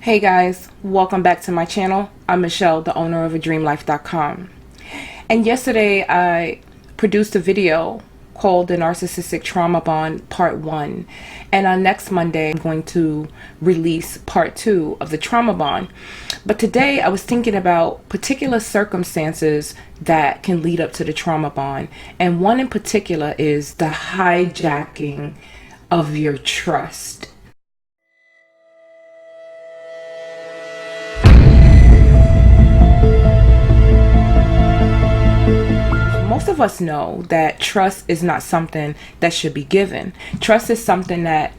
Hey guys, welcome back to my channel. I'm Michelle, the owner of adreamlife.com. And yesterday I produced a video called the Narcissistic Trauma Bond Part 1. And on next Monday, I'm going to release Part 2 of the Trauma Bond. But today I was thinking about particular circumstances that can lead up to the Trauma Bond. And one in particular is the hijacking of your trust. Most of us know that trust is not something that should be given. Trust is something that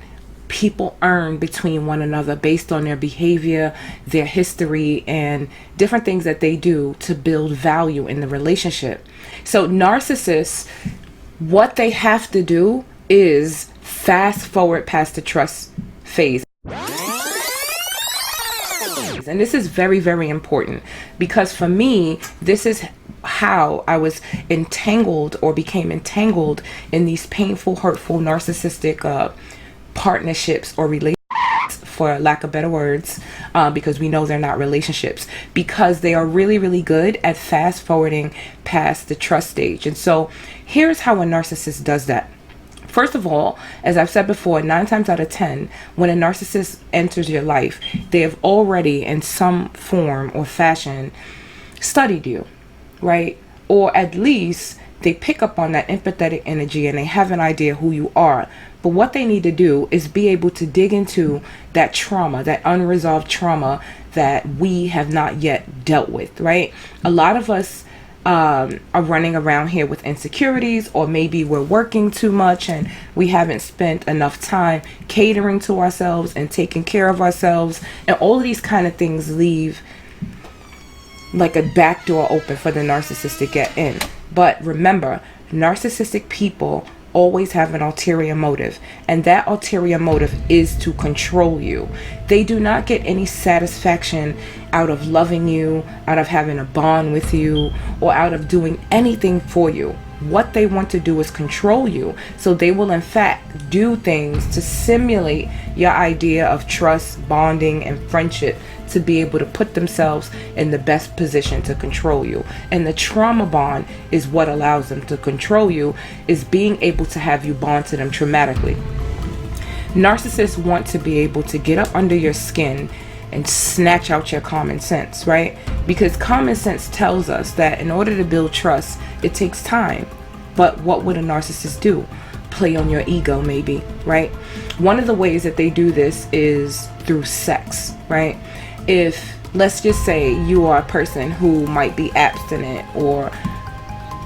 people earn between one another based on their behavior, their history, and different things that they do to build value in the relationship. So narcissists, what they have to do is fast forward past the trust phase. And this is very, very important because for me, this is how I was entangled or became entangled in these painful, hurtful, narcissistic partnerships or relationships, for lack of better words, because we know they're not relationships, because they are really, really good at fast forwarding past the trust stage. And so here's how a narcissist does that. First of all, as I've said before, 9 times out of 10, when a narcissist enters your life, they have already in some form or fashion studied you, right? Or at least they pick up on that empathetic energy and they have an idea who you are. But what they need to do is be able to dig into that trauma, that unresolved trauma that we have not yet dealt with, right? A lot of us are running around here with insecurities, or maybe we're working too much and we haven't spent enough time catering to ourselves and taking care of ourselves, and all of these kind of things leave like a back door open for the narcissist to get in. But remember, narcissistic people always have an ulterior motive, and that ulterior motive is to control you. They do not get any satisfaction out of loving you, out of having a bond with you, or out of doing anything for you. What they want to do is control you. So they will in fact do things to simulate your idea of trust, bonding, and friendship to be able to put themselves in the best position to control you. And the trauma bond is what allows them to control you, is being able to have you bond to them traumatically. Narcissists want to be able to get up under your skin and snatch out your common sense, right? Because common sense tells us that in order to build trust, it takes time. But what would a narcissist do? Play on your ego, maybe, right? One of the ways that they do this is through sex, right? If, let's just say, you are a person who might be abstinent, or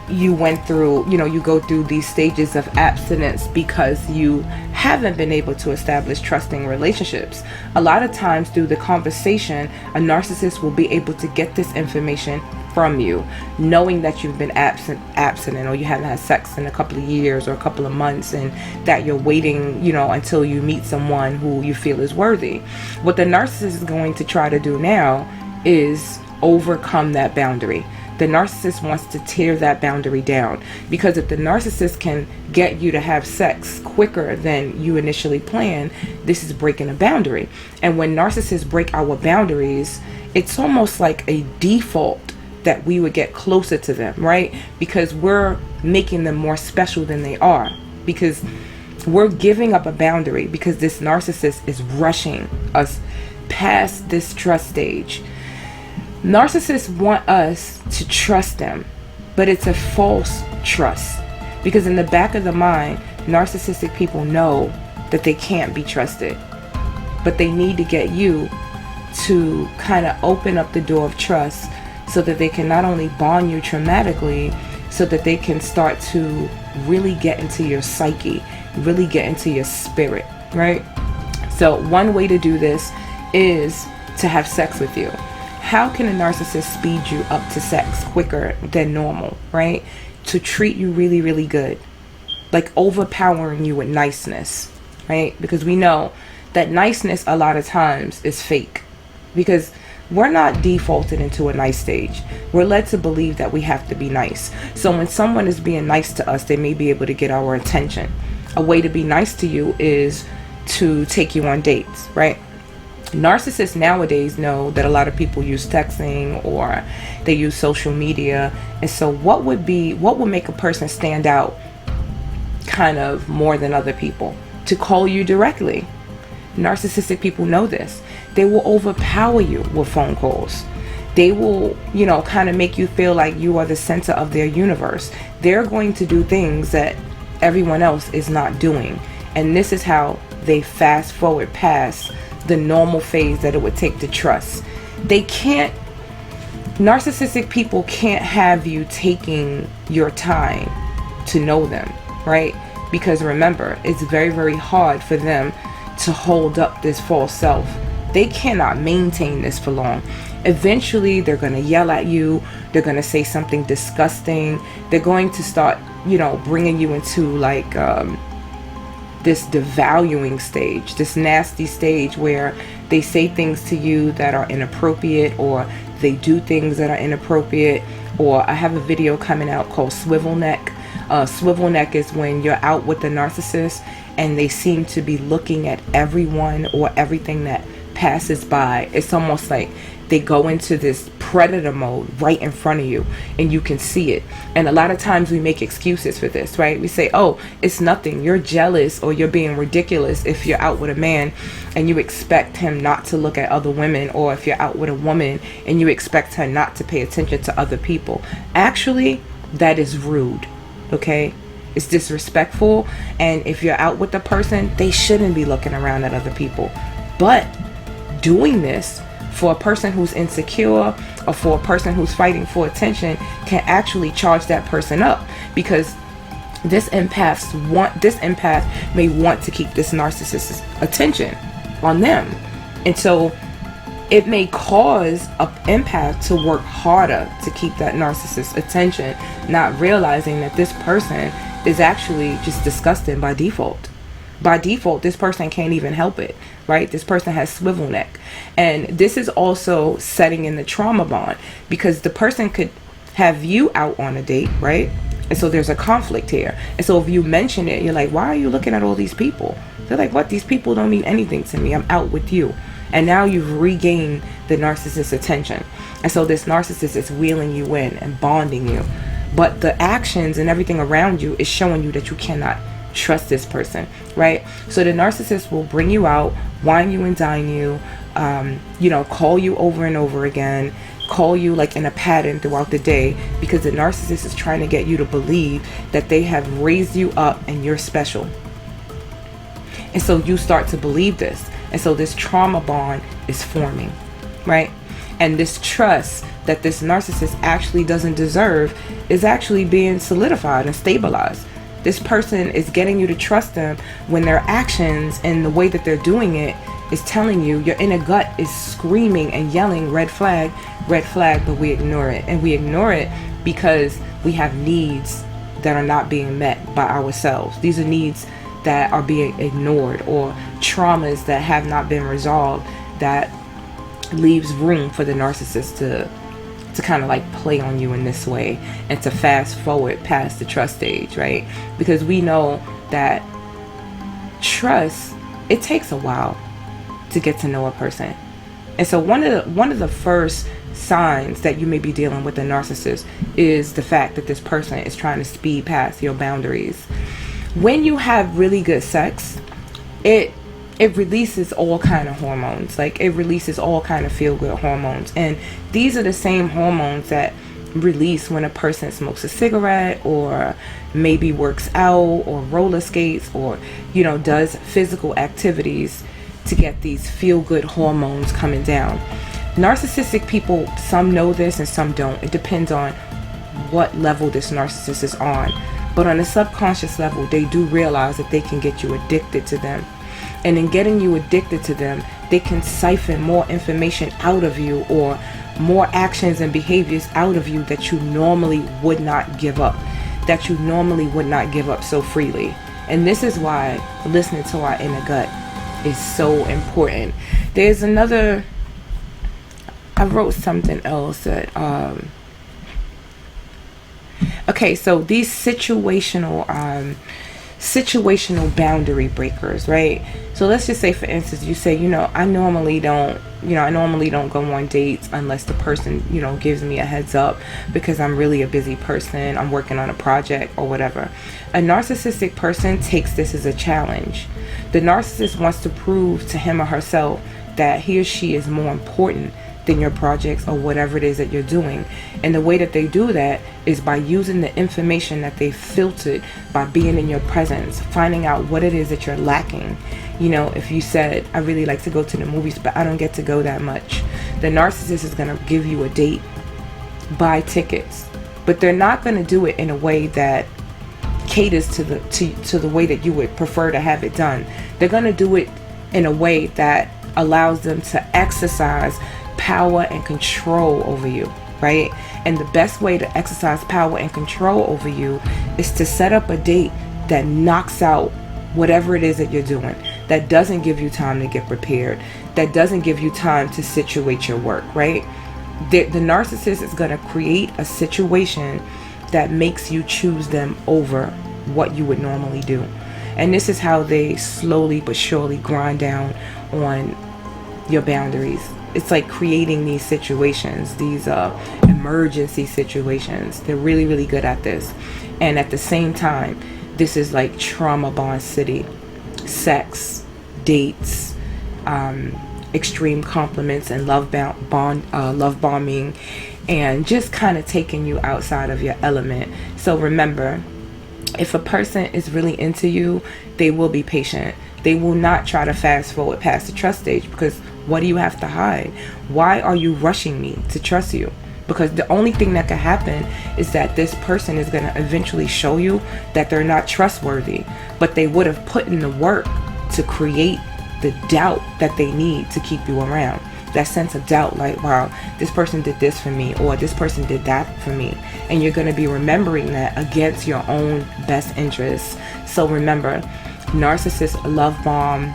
you went through, you go through these stages of abstinence because you haven't been able to establish trusting relationships. A lot of times through the conversation, a narcissist will be able to get this information from you, knowing that you've been abstinent, or you haven't had sex in a couple of years or a couple of months, and that you're waiting, until you meet someone who you feel is worthy. What the narcissist is going to try to do now is overcome that boundary. The narcissist wants to tear that boundary down, because if the narcissist can get you to have sex quicker than you initially planned, this is breaking a boundary. And when narcissists break our boundaries, it's almost like a default that we would get closer to them, right? Because we're making them more special than they are, because we're giving up a boundary, because this narcissist is rushing us past this trust stage. Narcissists want us to trust them, but it's a false trust, because in the back of the mind, narcissistic people know that they can't be trusted, but they need to get you to kind of open up the door of trust so that they can not only bond you traumatically, so that they can start to really get into your psyche, really get into your spirit, right? So one way to do this is to have sex with you. How can a narcissist speed you up to sex quicker than normal, right? To treat you really, really good, like overpowering you with niceness, right? Because we know that niceness a lot of times is fake, because we're not defaulted into a nice stage. We're led to believe that we have to be nice. So when someone is being nice to us, they may be able to get our attention. A way to be nice to you is to take you on dates, right? Narcissists nowadays know that a lot of people use texting or they use social media. And so what would make a person stand out kind of more than other people? To call you directly. Narcissistic people know this. They will overpower you with phone calls. They will, kind of make you feel like you are the center of their universe. They're going to do things that everyone else is not doing. And this is how they fast forward past the normal phase that it would take to trust. Narcissistic people can't have you taking your time to know them, right? Because remember, it's very, very hard for them to hold up this false self. They cannot maintain this for long. Eventually, they're going to yell at you. They're going to say something disgusting. They're going to start, bringing you into like this devaluing stage, this nasty stage where they say things to you that are inappropriate, or they do things that are inappropriate. Or I have a video coming out called Swivel Neck. Swivel neck is when you're out with the narcissist and they seem to be looking at everyone or everything that passes by. It's almost like they go into this predator mode right in front of you and you can see it. And a lot of times we make excuses for this, right? We say, oh, it's nothing. You're jealous or you're being ridiculous if you're out with a man and you expect him not to look at other women, or if you're out with a woman and you expect her not to pay attention to other people. Actually, that is rude. Okay, it's disrespectful. And if you're out with the person, they shouldn't be looking around at other people. But doing this for a person who's insecure or for a person who's fighting for attention can actually charge that person up, because this empath may want to keep this narcissist's attention on them. And so it may cause an empath to work harder to keep that narcissist's attention, not realizing that this person is actually just disgusting by default. By default, this person can't even help it, right? This person has swivel neck. And this is also setting in the trauma bond, because the person could have you out on a date, right? And so there's a conflict here. And so if you mention it, you're like, why are you looking at all these people? They're like, what? These people don't mean anything to me. I'm out with you. And now you've regained the narcissist's attention. And so this narcissist is wheeling you in and bonding you. But the actions and everything around you is showing you that you cannot trust this person, right? So the narcissist will bring you out, wine you and dine you, call you over and over again, call you like in a pattern throughout the day, because the narcissist is trying to get you to believe that they have raised you up and you're special. And so you start to believe this. And so this trauma bond is forming, right? And this trust that this narcissist actually doesn't deserve is actually being solidified and stabilized. This person is getting you to trust them when their actions and the way that they're doing it is telling you, your inner gut is screaming and yelling, red flag, but we ignore it. And we ignore it because we have needs that are not being met by ourselves. These are needs that are being ignored, or traumas that have not been resolved, that leaves room for the narcissist to kind of like play on you in this way and to fast forward past the trust stage, right? Because we know that trust, it takes a while to get to know a person. And so one of the first signs that you may be dealing with a narcissist is the fact that this person is trying to speed past your boundaries. When you have really good sex, it releases all kind of hormones. Like, it releases all kind of feel-good hormones. And these are the same hormones that release when a person smokes a cigarette, or maybe works out, or roller skates, or, does physical activities to get these feel-good hormones coming down. Narcissistic people, some know this and some don't. It depends on what level this narcissist is on. But on a subconscious level, they do realize that they can get you addicted to them. And in getting you addicted to them, they can siphon more information out of you, or more actions and behaviors out of you that you normally would not give up, so freely. And this is why listening to our inner gut is so important. There's another, I wrote something else that, okay, so these situational situational boundary breakers, right? So let's just say, for instance, you say, I normally don't go on dates unless the person, gives me a heads up, because I'm really a busy person, I'm working on a project or whatever. A narcissistic person takes this as a challenge. The narcissist wants to prove to him or herself that he or she is more important than your projects or whatever it is that you're doing. And the way that they do that is by using the information that they filtered by being in your presence, finding out what it is that you're lacking. If you said, I really like to go to the movies, but I don't get to go that much, the narcissist is going to give you a date, buy tickets, but they're not going to do it in a way that caters to the way that you would prefer to have it done. They're going to do it in a way that allows them to exercise power and control over you, right? And the best way to exercise power and control over you is to set up a date that knocks out whatever it is that you're doing, that doesn't give you time to get prepared, that doesn't give you time to situate your work, right? The narcissist is going to create a situation that makes you choose them over what you would normally do. And this is how they slowly but surely grind down on your boundaries. It's like creating these situations, these emergency situations. They're really, really good at this. And at the same time, this is like trauma bond city. Sex, dates, extreme compliments, and love bombing, and just kind of taking you outside of your element. So remember, if a person is really into you, they will be patient. They will not try to fast forward past the trust stage, because what do you have to hide? Why are you rushing me to trust you? Because the only thing that could happen is that this person is going to eventually show you that they're not trustworthy, but they would have put in the work to create the doubt that they need to keep you around. That sense of doubt, like, wow, this person did this for me, or this person did that for me. And you're going to be remembering that against your own best interests. So remember, narcissists love bomb,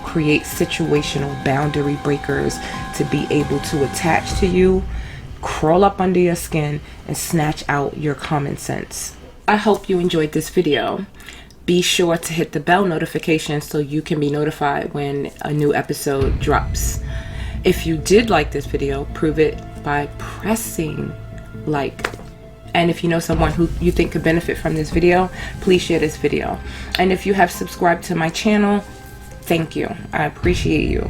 create situational boundary breakers to be able to attach to you, crawl up under your skin, and snatch out your common sense. I hope you enjoyed this video. Be sure to hit the bell notification so you can be notified when a new episode drops. If you did like this video, prove it by pressing like. And if you know someone who you think could benefit from this video, please share this video. And if you have subscribed to my channel, thank you. I appreciate you.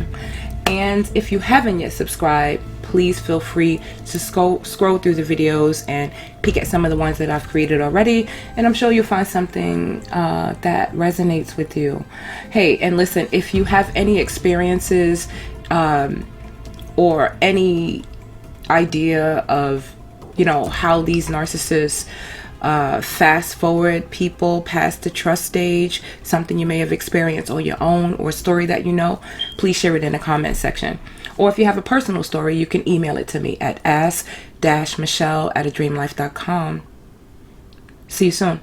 And if you haven't yet subscribed, please feel free to scroll through the videos and peek at some of the ones that I've created already. And I'm sure you'll find something that resonates with you. Hey, and listen, if you have any experiences or any idea of, how these narcissists fast forward people past the trust stage, something you may have experienced on your own, or a story that you know, please share it in the comment section. Or if you have a personal story, you can email it to me at ask-michelle@adreamlife.com. See you soon.